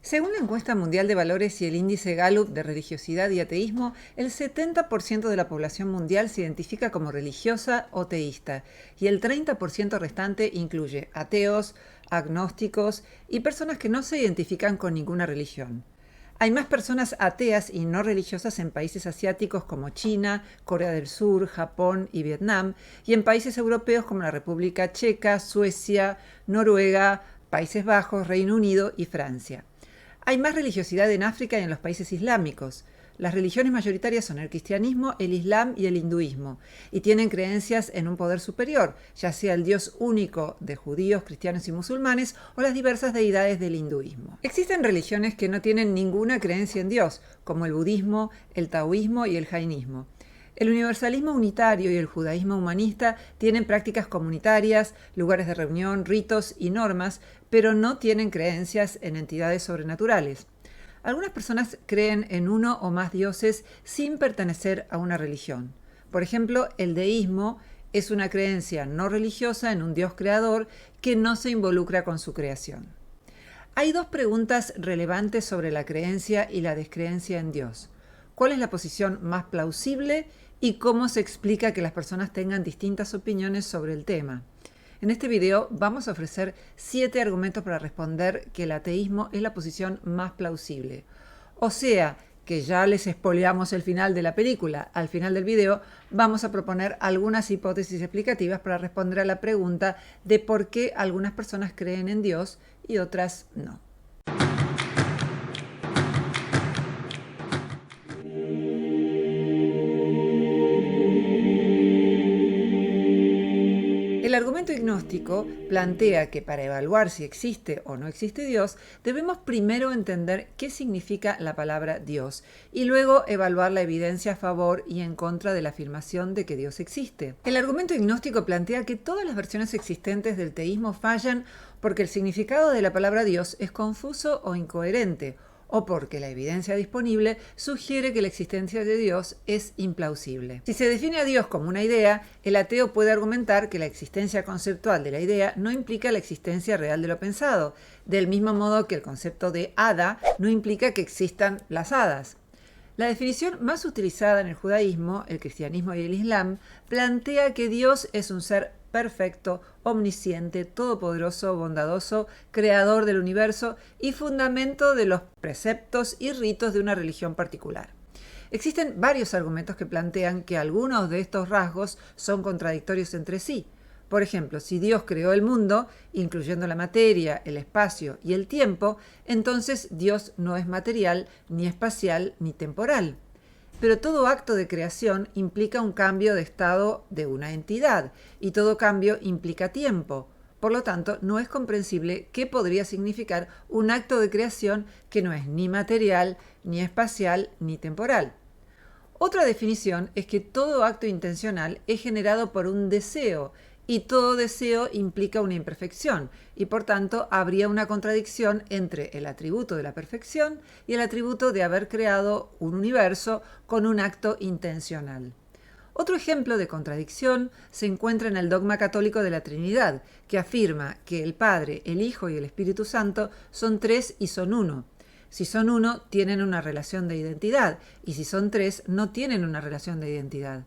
Según la encuesta mundial de valores y el índice Gallup de religiosidad y ateísmo, el 70% de la población mundial se identifica como religiosa o teísta, y el 30% restante incluye ateos, agnósticos y personas que no se identifican con ninguna religión. Hay más personas ateas y no religiosas en países asiáticos como China, Corea del Sur, Japón y Vietnam, y en países europeos como la República Checa, Suecia, Noruega, Países Bajos, Reino Unido y Francia. Hay más religiosidad en África y en los países islámicos. Las religiones mayoritarias son el cristianismo, el islam y el hinduismo, y tienen creencias en un poder superior, ya sea el Dios único de judíos, cristianos y musulmanes o las diversas deidades del hinduismo. Existen religiones que no tienen ninguna creencia en Dios, como el budismo, el taoísmo y el jainismo. El universalismo unitario y el judaísmo humanista tienen prácticas comunitarias, lugares de reunión, ritos y normas, pero no tienen creencias en entidades sobrenaturales. Algunas personas creen en uno o más dioses sin pertenecer a una religión. Por ejemplo, el deísmo es una creencia no religiosa en un Dios creador que no se involucra con su creación. Hay dos preguntas relevantes sobre la creencia y la descreencia en Dios. ¿Cuál es la posición más plausible y cómo se explica que las personas tengan distintas opiniones sobre el tema? En este video vamos a ofrecer 7 argumentos para responder que el ateísmo es la posición más plausible. O sea, que ya les spoileamos el final de la película. Al final del video vamos a proponer algunas hipótesis explicativas para responder a la pregunta de por qué algunas personas creen en Dios y otras no. El argumento gnóstico plantea que para evaluar si existe o no existe Dios, debemos primero entender qué significa la palabra Dios y luego evaluar la evidencia a favor y en contra de la afirmación de que Dios existe. El argumento gnóstico plantea que todas las versiones existentes del teísmo fallan porque el significado de la palabra Dios es confuso o incoherente, o porque la evidencia disponible sugiere que la existencia de Dios es implausible. Si se define a Dios como una idea, el ateo puede argumentar que la existencia conceptual de la idea no implica la existencia real de lo pensado, del mismo modo que el concepto de hada no implica que existan las hadas. La definición más utilizada en el judaísmo, el cristianismo y el islam plantea que Dios es un ser perfecto, omnisciente, todopoderoso, bondadoso, creador del universo y fundamento de los preceptos y ritos de una religión particular. Existen varios argumentos que plantean que algunos de estos rasgos son contradictorios entre sí. Por ejemplo, si Dios creó el mundo, incluyendo la materia, el espacio y el tiempo, entonces Dios no es material, ni espacial, ni temporal. Pero todo acto de creación implica un cambio de estado de una entidad, y todo cambio implica tiempo. Por lo tanto, no es comprensible qué podría significar un acto de creación que no es ni material, ni espacial, ni temporal. Otra definición es que todo acto intencional es generado por un deseo, y todo deseo implica una imperfección, y por tanto habría una contradicción entre el atributo de la perfección y el atributo de haber creado un universo con un acto intencional. Otro ejemplo de contradicción se encuentra en el dogma católico de la Trinidad, que afirma que el Padre, el Hijo y el Espíritu Santo son tres y son uno. Si son uno, tienen una relación de identidad, y si son tres, no tienen una relación de identidad.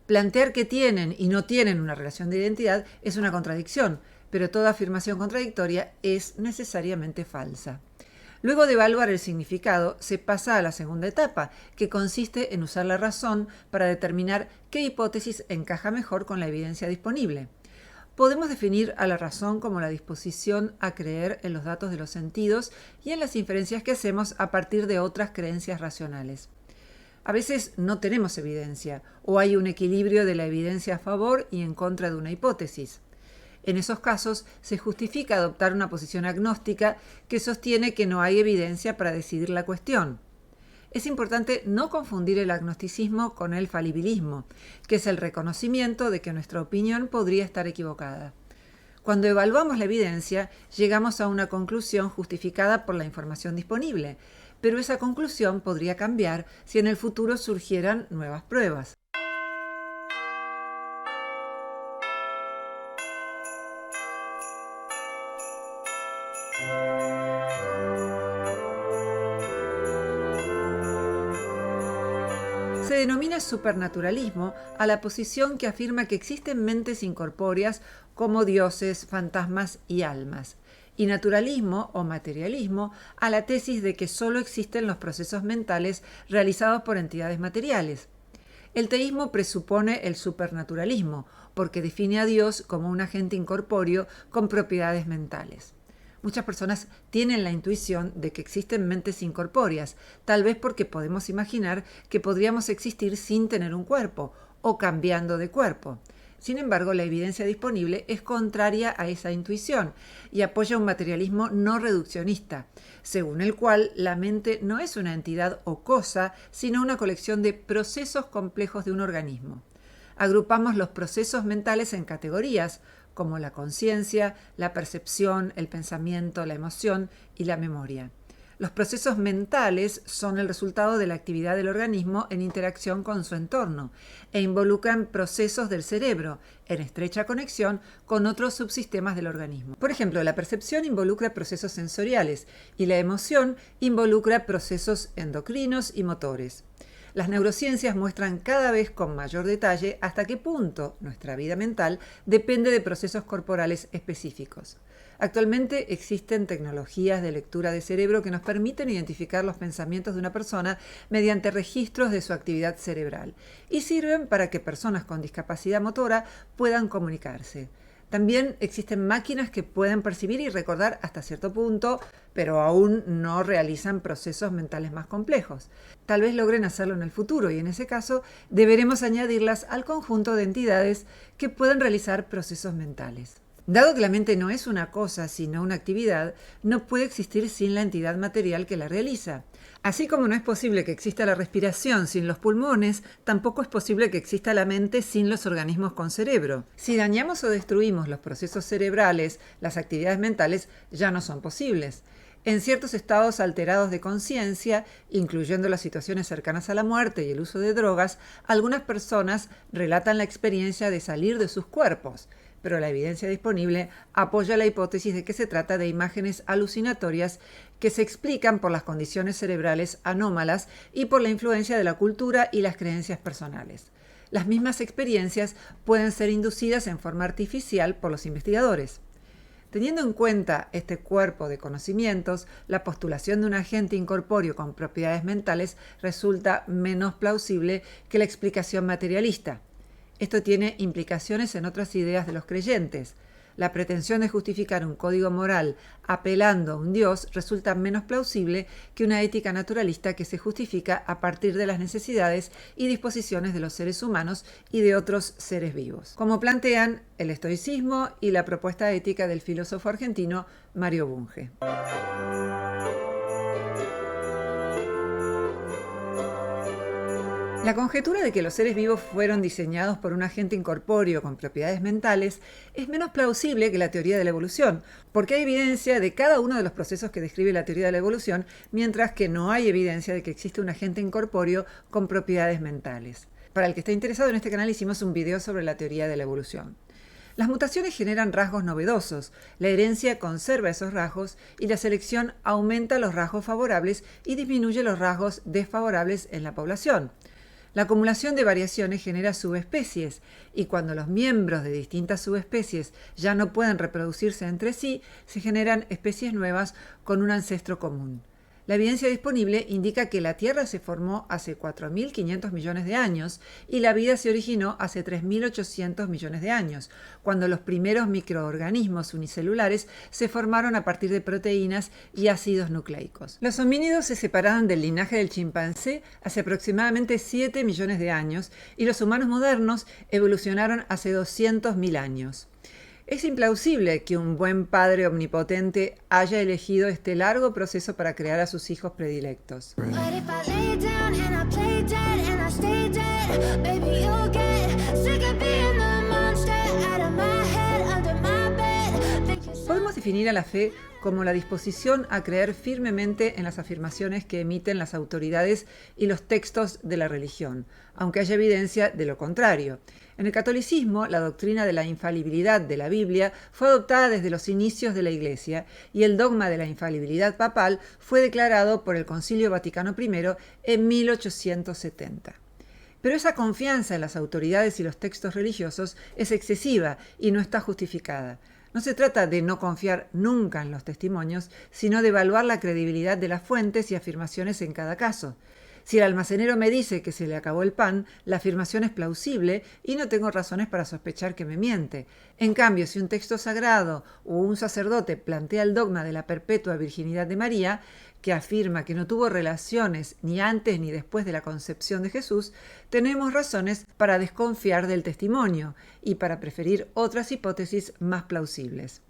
Plantear que tienen y no tienen una relación de identidad es una contradicción, pero toda afirmación contradictoria es necesariamente falsa. Luego de evaluar el significado, se pasa a la segunda etapa, que consiste en usar la razón para determinar qué hipótesis encaja mejor con la evidencia disponible. Podemos definir a la razón como la disposición a creer en los datos de los sentidos y en las inferencias que hacemos a partir de otras creencias racionales. A veces no tenemos evidencia, o hay un equilibrio de la evidencia a favor y en contra de una hipótesis. En esos casos, se justifica adoptar una posición agnóstica que sostiene que no hay evidencia para decidir la cuestión. Es importante no confundir el agnosticismo con el falibilismo, que es el reconocimiento de que nuestra opinión podría estar equivocada. Cuando evaluamos la evidencia, llegamos a una conclusión justificada por la información disponible, pero esa conclusión podría cambiar si en el futuro surgieran nuevas pruebas. Se denomina supernaturalismo a la posición que afirma que existen mentes incorpóreas como dioses, fantasmas y almas, y naturalismo o materialismo a la tesis de que solo existen los procesos mentales realizados por entidades materiales. El teísmo presupone el supernaturalismo, porque define a Dios como un agente incorpóreo con propiedades mentales. Muchas personas tienen la intuición de que existen mentes incorpóreas, tal vez porque podemos imaginar que podríamos existir sin tener un cuerpo o cambiando de cuerpo. Sin embargo, la evidencia disponible es contraria a esa intuición y apoya un materialismo no reduccionista, según el cual la mente no es una entidad o cosa, sino una colección de procesos complejos de un organismo. Agrupamos los procesos mentales en categorías, como la conciencia, la percepción, el pensamiento, la emoción y la memoria. Los procesos mentales son el resultado de la actividad del organismo en interacción con su entorno e involucran procesos del cerebro en estrecha conexión con otros subsistemas del organismo. Por ejemplo, la percepción involucra procesos sensoriales y la emoción involucra procesos endocrinos y motores. Las neurociencias muestran cada vez con mayor detalle hasta qué punto nuestra vida mental depende de procesos corporales específicos. Actualmente existen tecnologías de lectura de cerebro que nos permiten identificar los pensamientos de una persona mediante registros de su actividad cerebral y sirven para que personas con discapacidad motora puedan comunicarse. También existen máquinas que pueden percibir y recordar hasta cierto punto, pero aún no realizan procesos mentales más complejos. Tal vez logren hacerlo en el futuro y en ese caso deberemos añadirlas al conjunto de entidades que pueden realizar procesos mentales. Dado que la mente no es una cosa, sino una actividad, no puede existir sin la entidad material que la realiza. Así como no es posible que exista la respiración sin los pulmones, tampoco es posible que exista la mente sin los organismos con cerebro. Si dañamos o destruimos los procesos cerebrales, las actividades mentales ya no son posibles. En ciertos estados alterados de conciencia, incluyendo las situaciones cercanas a la muerte y el uso de drogas, algunas personas relatan la experiencia de salir de sus cuerpos, pero la evidencia disponible apoya la hipótesis de que se trata de imágenes alucinatorias que se explican por las condiciones cerebrales anómalas y por la influencia de la cultura y las creencias personales. Las mismas experiencias pueden ser inducidas en forma artificial por los investigadores. Teniendo en cuenta este cuerpo de conocimientos, la postulación de un agente incorpóreo con propiedades mentales resulta menos plausible que la explicación materialista. Esto tiene implicaciones en otras ideas de los creyentes. La pretensión de justificar un código moral apelando a un Dios resulta menos plausible que una ética naturalista que se justifica a partir de las necesidades y disposiciones de los seres humanos y de otros seres vivos, como plantean el estoicismo y la propuesta ética del filósofo argentino Mario Bunge. La conjetura de que los seres vivos fueron diseñados por un agente incorpóreo con propiedades mentales es menos plausible que la teoría de la evolución, porque hay evidencia de cada uno de los procesos que describe la teoría de la evolución, mientras que no hay evidencia de que existe un agente incorpóreo con propiedades mentales. Para el que esté interesado, en este canal hicimos un video sobre la teoría de la evolución. Las mutaciones generan rasgos novedosos, la herencia conserva esos rasgos y la selección aumenta los rasgos favorables y disminuye los rasgos desfavorables en la población. La acumulación de variaciones genera subespecies y cuando los miembros de distintas subespecies ya no pueden reproducirse entre sí, se generan especies nuevas con un ancestro común. La evidencia disponible indica que la Tierra se formó hace 4.500 millones de años y la vida se originó hace 3.800 millones de años, cuando los primeros microorganismos unicelulares se formaron a partir de proteínas y ácidos nucleicos. Los homínidos se separaron del linaje del chimpancé hace aproximadamente 7 millones de años y los humanos modernos evolucionaron hace 200.000 años. Es implausible que un buen padre omnipotente haya elegido este largo proceso para crear a sus hijos predilectos. Podemos definir a la fe como la disposición a creer firmemente en las afirmaciones que emiten las autoridades y los textos de la religión, aunque haya evidencia de lo contrario. En el catolicismo, la doctrina de la infalibilidad de la Biblia fue adoptada desde los inicios de la Iglesia y el dogma de la infalibilidad papal fue declarado por el Concilio Vaticano I en 1870. Pero esa confianza en las autoridades y los textos religiosos es excesiva y no está justificada. No se trata de no confiar nunca en los testimonios, sino de evaluar la credibilidad de las fuentes y afirmaciones en cada caso. Si el almacenero me dice que se le acabó el pan, la afirmación es plausible y no tengo razones para sospechar que me miente. En cambio, si un texto sagrado o un sacerdote plantea el dogma de la perpetua virginidad de María, que afirma que no tuvo relaciones ni antes ni después de la concepción de Jesús, tenemos razones para desconfiar del testimonio y para preferir otras hipótesis más plausibles.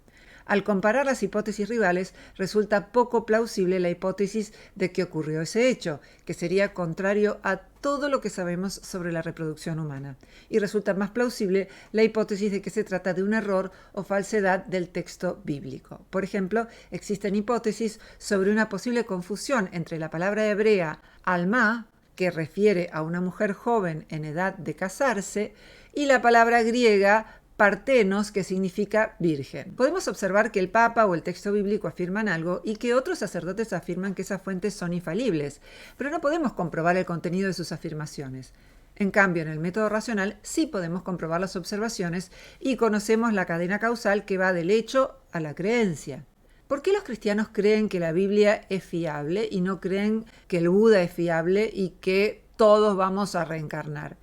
Al comparar las hipótesis rivales, resulta poco plausible la hipótesis de que ocurrió ese hecho, que sería contrario a todo lo que sabemos sobre la reproducción humana, y resulta más plausible la hipótesis de que se trata de un error o falsedad del texto bíblico. Por ejemplo, existen hipótesis sobre una posible confusión entre la palabra hebrea alma, que refiere a una mujer joven en edad de casarse, y la palabra griega partenos, que significa virgen. Podemos observar que el Papa o el texto bíblico afirman algo y que otros sacerdotes afirman que esas fuentes son infalibles, pero no podemos comprobar el contenido de sus afirmaciones. En cambio, en el método racional sí podemos comprobar las observaciones y conocemos la cadena causal que va del hecho a la creencia. ¿Por qué los cristianos creen que la Biblia es fiable y no creen que el Buda es fiable y que todos vamos a reencarnar?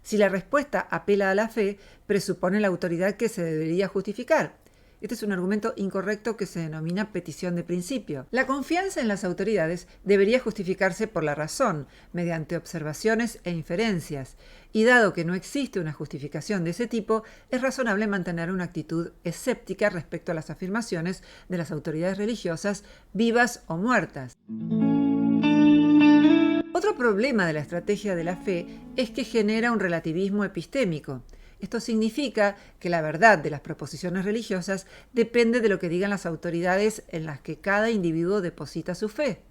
Si la respuesta apela a la fe, presupone la autoridad que se debería justificar. Este es un argumento incorrecto que se denomina petición de principio. La confianza en las autoridades debería justificarse por la razón, mediante observaciones e inferencias, y dado que no existe una justificación de ese tipo, es razonable mantener una actitud escéptica respecto a las afirmaciones de las autoridades religiosas, vivas o muertas. Otro problema de la estrategia de la fe es que genera un relativismo epistémico. Esto significa que la verdad de las proposiciones religiosas depende de lo que digan las autoridades en las que cada individuo deposita su fe.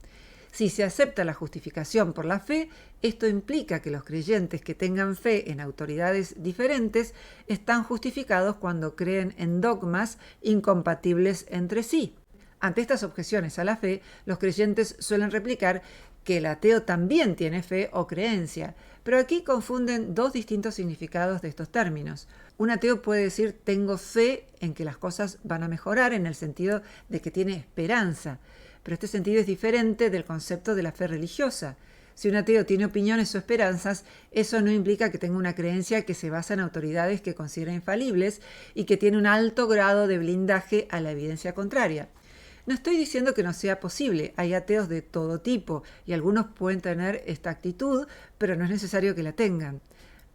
Si se acepta la justificación por la fe, esto implica que los creyentes que tengan fe en autoridades diferentes están justificados cuando creen en dogmas incompatibles entre sí. Ante estas objeciones a la fe, los creyentes suelen replicar que el ateo también tiene fe o creencia, pero aquí confunden dos distintos significados de estos términos. Un ateo puede decir tengo fe en que las cosas van a mejorar, en el sentido de que tiene esperanza, pero este sentido es diferente del concepto de la fe religiosa. Si un ateo tiene opiniones o esperanzas, eso no implica que tenga una creencia que se basa en autoridades que considera infalibles y que tiene un alto grado de blindaje a la evidencia contraria. No estoy diciendo que no sea posible, hay ateos de todo tipo y algunos pueden tener esta actitud, pero no es necesario que la tengan.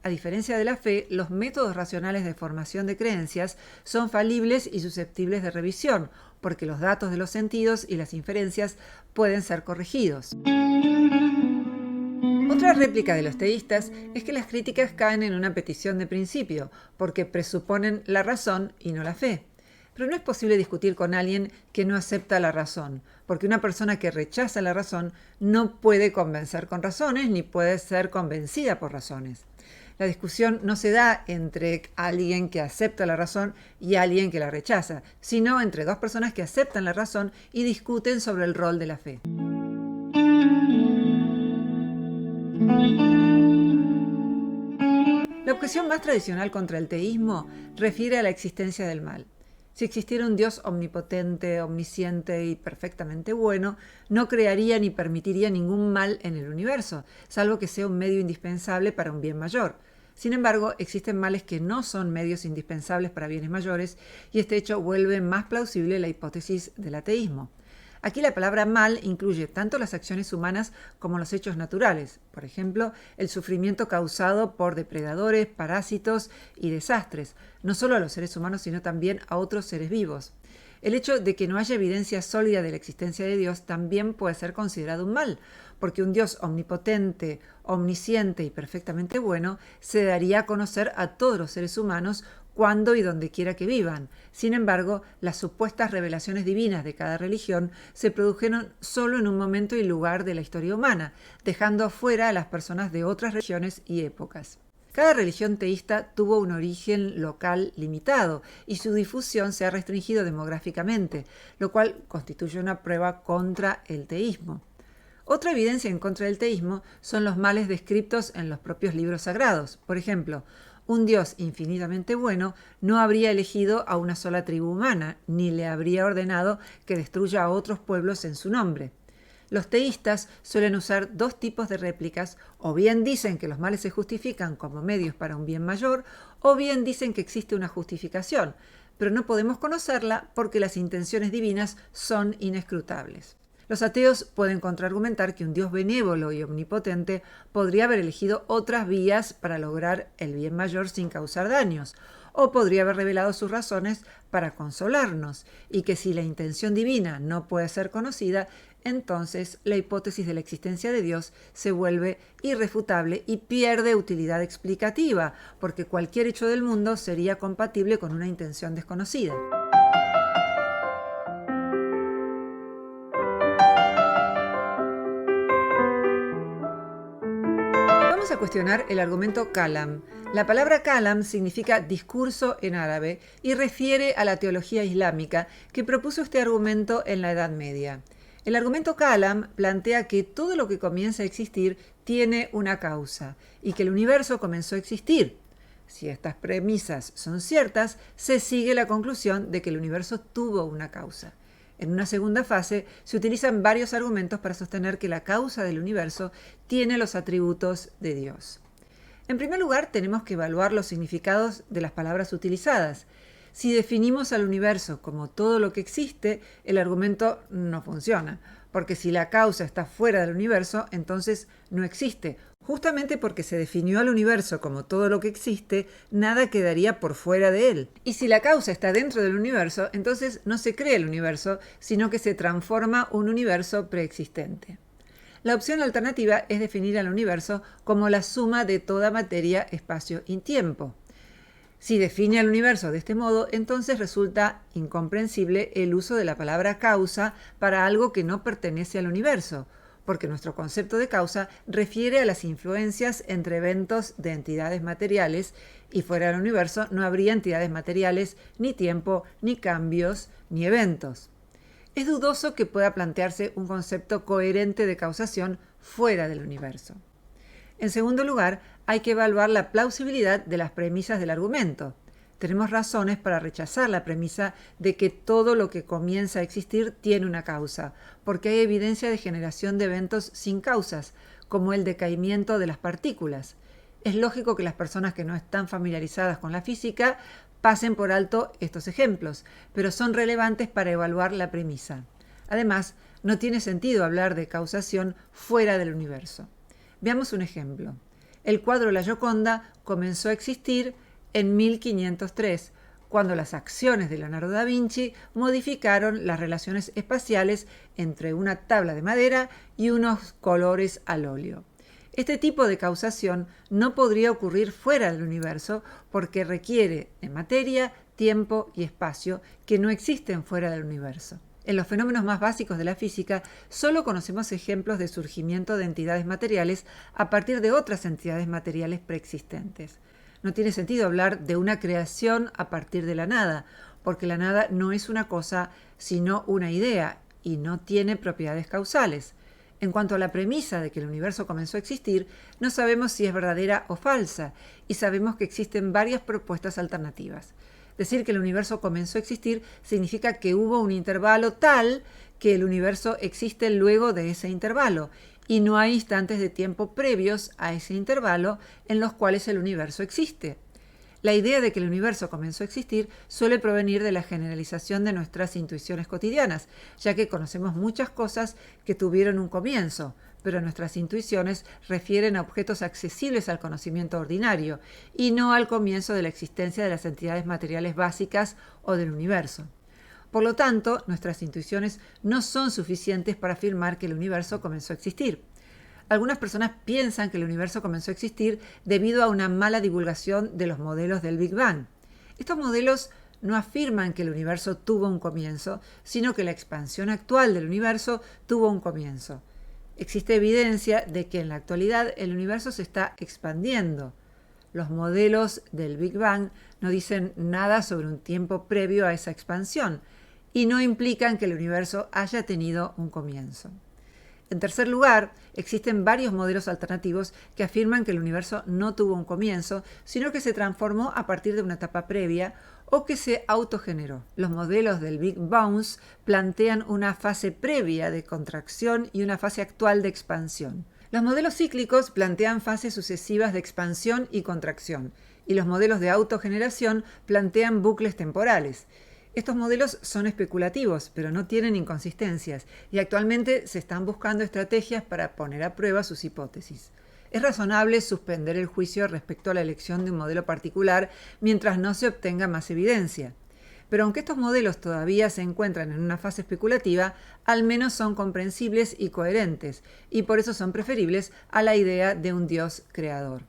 A diferencia de la fe, los métodos racionales de formación de creencias son falibles y susceptibles de revisión, porque los datos de los sentidos y las inferencias pueden ser corregidos. Otra réplica de los teístas es que las críticas caen en una petición de principio, porque presuponen la razón y no la fe. Pero no es posible discutir con alguien que no acepta la razón, porque una persona que rechaza la razón no puede convencer con razones ni puede ser convencida por razones. La discusión no se da entre alguien que acepta la razón y alguien que la rechaza, sino entre dos personas que aceptan la razón y discuten sobre el rol de la fe. La objeción más tradicional contra el teísmo refiere a la existencia del mal. Si existiera un Dios omnipotente, omnisciente y perfectamente bueno, no crearía ni permitiría ningún mal en el universo, salvo que sea un medio indispensable para un bien mayor. Sin embargo, existen males que no son medios indispensables para bienes mayores, y este hecho vuelve más plausible la hipótesis del ateísmo. Aquí la palabra mal incluye tanto las acciones humanas como los hechos naturales, por ejemplo, el sufrimiento causado por depredadores, parásitos y desastres, no solo a los seres humanos sino también a otros seres vivos. El hecho de que no haya evidencia sólida de la existencia de Dios también puede ser considerado un mal, porque un Dios omnipotente, omnisciente y perfectamente bueno se daría a conocer a todos los seres humanos cuando y donde quiera que vivan. Sin embargo, las supuestas revelaciones divinas de cada religión se produjeron solo en un momento y lugar de la historia humana, dejando afuera a las personas de otras regiones y épocas. Cada religión teísta tuvo un origen local limitado y su difusión se ha restringido demográficamente, lo cual constituye una prueba contra el teísmo. Otra evidencia en contra del teísmo son los males descritos en los propios libros sagrados. Por ejemplo, un Dios infinitamente bueno no habría elegido a una sola tribu humana, ni le habría ordenado que destruya a otros pueblos en su nombre. Los teístas suelen usar dos tipos de réplicas, o bien dicen que los males se justifican como medios para un bien mayor, o bien dicen que existe una justificación, pero no podemos conocerla porque las intenciones divinas son inescrutables. Los ateos pueden contraargumentar que un Dios benévolo y omnipotente podría haber elegido otras vías para lograr el bien mayor sin causar daños, o podría haber revelado sus razones para consolarnos, y que si la intención divina no puede ser conocida, entonces la hipótesis de la existencia de Dios se vuelve irrefutable y pierde utilidad explicativa, porque cualquier hecho del mundo sería compatible con una intención desconocida. Vamos a cuestionar el argumento kalam. La palabra kalam significa discurso en árabe y refiere a la teología islámica que propuso este argumento en la Edad Media. El argumento kalam plantea que todo lo que comienza a existir tiene una causa y que el universo comenzó a existir. Si estas premisas son ciertas, se sigue la conclusión de que el universo tuvo una causa. En una segunda fase, se utilizan varios argumentos para sostener que la causa del universo tiene los atributos de Dios. En primer lugar, tenemos que evaluar los significados de las palabras utilizadas. Si definimos al universo como todo lo que existe, el argumento no funciona, porque si la causa está fuera del universo, entonces no existe. Justamente porque se definió al universo como todo lo que existe, nada quedaría por fuera de él. Y si la causa está dentro del universo, entonces no se crea el universo, sino que se transforma un universo preexistente. La opción alternativa es definir al universo como la suma de toda materia, espacio y tiempo. Si define al universo de este modo, entonces resulta incomprensible el uso de la palabra causa para algo que no pertenece al universo, porque nuestro concepto de causa refiere a las influencias entre eventos de entidades materiales, y fuera del universo no habría entidades materiales, ni tiempo, ni cambios, ni eventos. Es dudoso que pueda plantearse un concepto coherente de causación fuera del universo. En segundo lugar, hay que evaluar la plausibilidad de las premisas del argumento. Tenemos razones para rechazar la premisa de que todo lo que comienza a existir tiene una causa, porque hay evidencia de generación de eventos sin causas, como el decaimiento de las partículas. Es lógico que las personas que no están familiarizadas con la física pasen por alto estos ejemplos, pero son relevantes para evaluar la premisa. Además, no tiene sentido hablar de causación fuera del universo. Veamos un ejemplo. El cuadro La Gioconda comenzó a existir en 1503, cuando las acciones de Leonardo da Vinci modificaron las relaciones espaciales entre una tabla de madera y unos colores al óleo. Este tipo de causación no podría ocurrir fuera del universo porque requiere de materia, tiempo y espacio que no existen fuera del universo. En los fenómenos más básicos de la física, solo conocemos ejemplos de surgimiento de entidades materiales a partir de otras entidades materiales preexistentes. No tiene sentido hablar de una creación a partir de la nada, porque la nada no es una cosa, sino una idea, y no tiene propiedades causales. En cuanto a la premisa de que el universo comenzó a existir, no sabemos si es verdadera o falsa, y sabemos que existen varias propuestas alternativas. Decir que el universo comenzó a existir significa que hubo un intervalo tal que el universo existe luego de ese intervalo, y no hay instantes de tiempo previos a ese intervalo en los cuales el universo existe. La idea de que el universo comenzó a existir suele provenir de la generalización de nuestras intuiciones cotidianas, ya que conocemos muchas cosas que tuvieron un comienzo, pero nuestras intuiciones refieren a objetos accesibles al conocimiento ordinario y no al comienzo de la existencia de las entidades materiales básicas o del universo. Por lo tanto, nuestras intuiciones no son suficientes para afirmar que el universo comenzó a existir. Algunas personas piensan que el universo comenzó a existir debido a una mala divulgación de los modelos del Big Bang. Estos modelos no afirman que el universo tuvo un comienzo, sino que la expansión actual del universo tuvo un comienzo. Existe evidencia de que en la actualidad el universo se está expandiendo. Los modelos del Big Bang no dicen nada sobre un tiempo previo a esa expansión y no implican que el universo haya tenido un comienzo. En tercer lugar, existen varios modelos alternativos que afirman que el universo no tuvo un comienzo, sino que se transformó a partir de una etapa previa o que se autogeneró. Los modelos del Big Bounce plantean una fase previa de contracción y una fase actual de expansión. Los modelos cíclicos plantean fases sucesivas de expansión y contracción, y los modelos de autogeneración plantean bucles temporales. Estos modelos son especulativos, pero no tienen inconsistencias, y actualmente se están buscando estrategias para poner a prueba sus hipótesis. Es razonable suspender el juicio respecto a la elección de un modelo particular mientras no se obtenga más evidencia. Pero aunque estos modelos todavía se encuentran en una fase especulativa, al menos son comprensibles y coherentes, y por eso son preferibles a la idea de un Dios creador.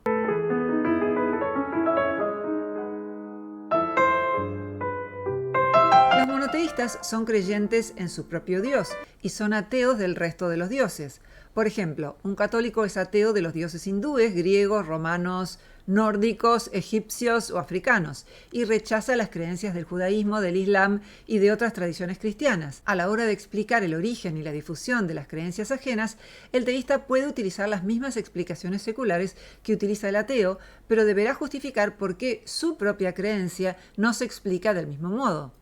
Los monoteístas son creyentes en su propio Dios y son ateos del resto de los dioses. Por ejemplo, un católico es ateo de los dioses hindúes, griegos, romanos, nórdicos, egipcios o africanos, y rechaza las creencias del judaísmo, del islam y de otras tradiciones cristianas. A la hora de explicar el origen y la difusión de las creencias ajenas, el teísta puede utilizar las mismas explicaciones seculares que utiliza el ateo, pero deberá justificar por qué su propia creencia no se explica del mismo modo.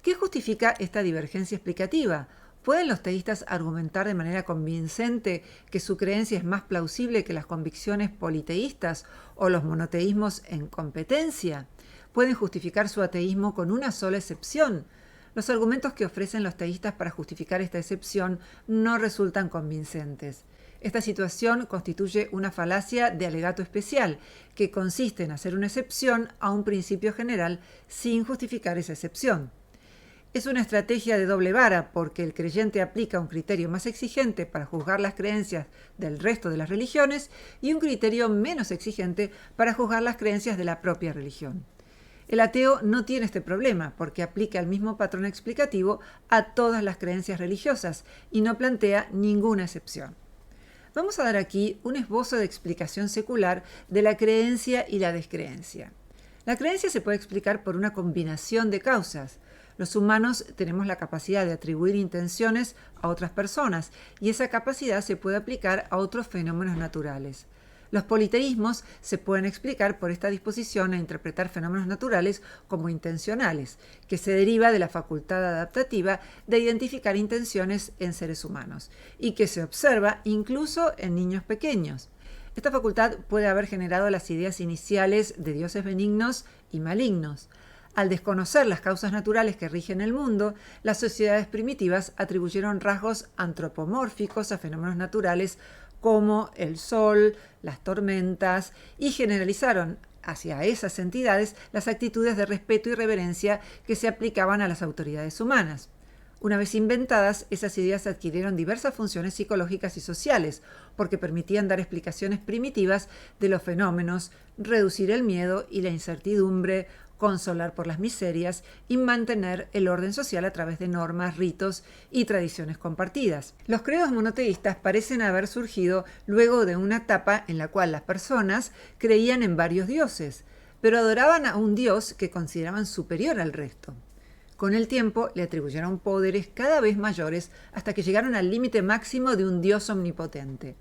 ¿Qué justifica esta divergencia explicativa? ¿Pueden los teístas argumentar de manera convincente que su creencia es más plausible que las convicciones politeístas o los monoteísmos en competencia? ¿Pueden justificar su ateísmo con una sola excepción? Los argumentos que ofrecen los teístas para justificar esta excepción no resultan convincentes. Esta situación constituye una falacia de alegato especial, que consiste en hacer una excepción a un principio general sin justificar esa excepción. Es una estrategia de doble vara porque el creyente aplica un criterio más exigente para juzgar las creencias del resto de las religiones y un criterio menos exigente para juzgar las creencias de la propia religión. El ateo no tiene este problema porque aplica el mismo patrón explicativo a todas las creencias religiosas y no plantea ninguna excepción. Vamos a dar aquí un esbozo de explicación secular de la creencia y la descreencia. La creencia se puede explicar por una combinación de causas. Los humanos tenemos la capacidad de atribuir intenciones a otras personas y esa capacidad se puede aplicar a otros fenómenos naturales. Los politeísmos se pueden explicar por esta disposición a interpretar fenómenos naturales como intencionales, que se deriva de la facultad adaptativa de identificar intenciones en seres humanos y que se observa incluso en niños pequeños. Esta facultad puede haber generado las ideas iniciales de dioses benignos y malignos. Al desconocer las causas naturales que rigen el mundo, las sociedades primitivas atribuyeron rasgos antropomórficos a fenómenos naturales como el sol, las tormentas, y generalizaron hacia esas entidades las actitudes de respeto y reverencia que se aplicaban a las autoridades humanas. Una vez inventadas, esas ideas adquirieron diversas funciones psicológicas y sociales, porque permitían dar explicaciones primitivas de los fenómenos, reducir el miedo y la incertidumbre, consolar por las miserias y mantener el orden social a través de normas, ritos y tradiciones compartidas. Los credos monoteístas parecen haber surgido luego de una etapa en la cual las personas creían en varios dioses, pero adoraban a un dios que consideraban superior al resto. Con el tiempo le atribuyeron poderes cada vez mayores hasta que llegaron al límite máximo de un dios omnipotente.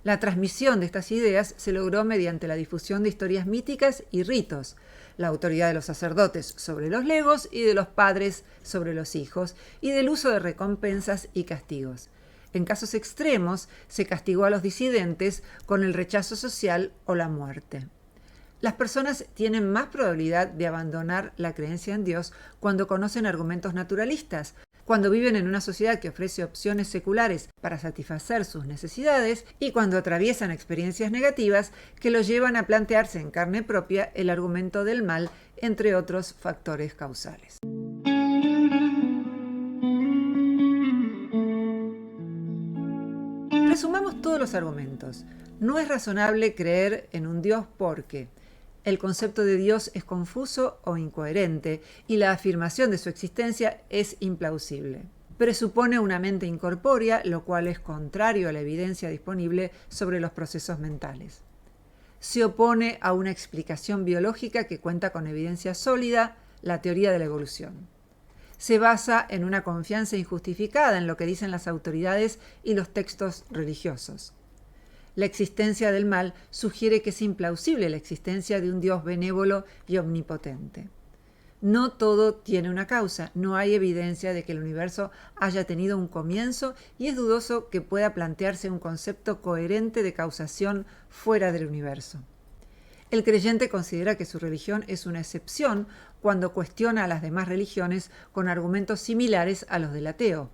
La transmisión de estas ideas se logró mediante la difusión de historias míticas y ritos, la autoridad de los sacerdotes sobre los legos y de los padres sobre los hijos, y del uso de recompensas y castigos. En casos extremos, se castigó a los disidentes con el rechazo social o la muerte. Las personas tienen más probabilidad de abandonar la creencia en Dios cuando conocen argumentos naturalistas, cuando viven en una sociedad que ofrece opciones seculares para satisfacer sus necesidades y cuando atraviesan experiencias negativas que los llevan a plantearse en carne propia el argumento del mal, entre otros factores causales. Resumamos todos los argumentos. No es razonable creer en un Dios porque el concepto de Dios es confuso o incoherente y la afirmación de su existencia es implausible. Presupone una mente incorpórea, lo cual es contrario a la evidencia disponible sobre los procesos mentales. Se opone a una explicación biológica que cuenta con evidencia sólida, la teoría de la evolución. se basa en una confianza injustificada en lo que dicen las autoridades y los textos religiosos. La existencia del mal sugiere que es implausible la existencia de un Dios benévolo y omnipotente. No todo tiene una causa, no hay evidencia de que el universo haya tenido un comienzo y es dudoso que pueda plantearse un concepto coherente de causación fuera del universo. El creyente considera que su religión es una excepción cuando cuestiona a las demás religiones con argumentos similares a los del ateo,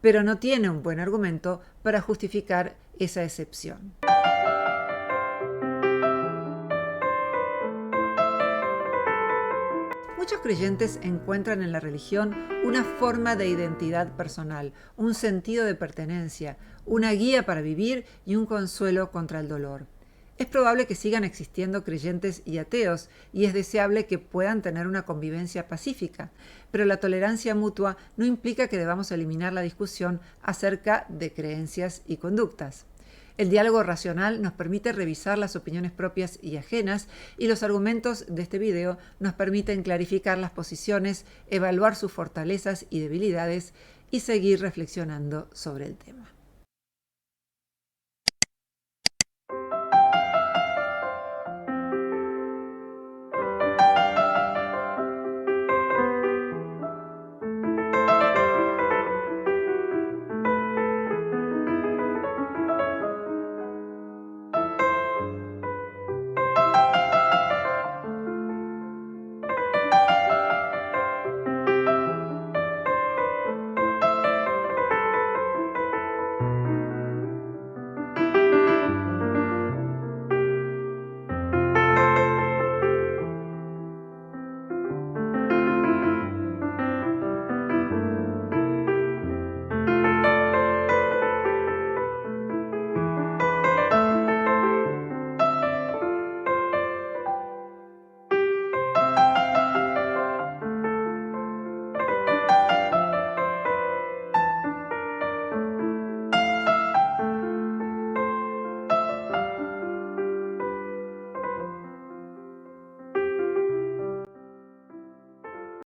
pero no tiene un buen argumento para justificar esa excepción. Muchos creyentes encuentran en la religión una forma de identidad personal, un sentido de pertenencia, una guía para vivir y un consuelo contra el dolor. Es probable que sigan existiendo creyentes y ateos, y es deseable que puedan tener una convivencia pacífica, pero la tolerancia mutua no implica que debamos eliminar la discusión acerca de creencias y conductas. El diálogo racional nos permite revisar las opiniones propias y ajenas, y los argumentos de este video nos permiten clarificar las posiciones, evaluar sus fortalezas y debilidades y seguir reflexionando sobre el tema.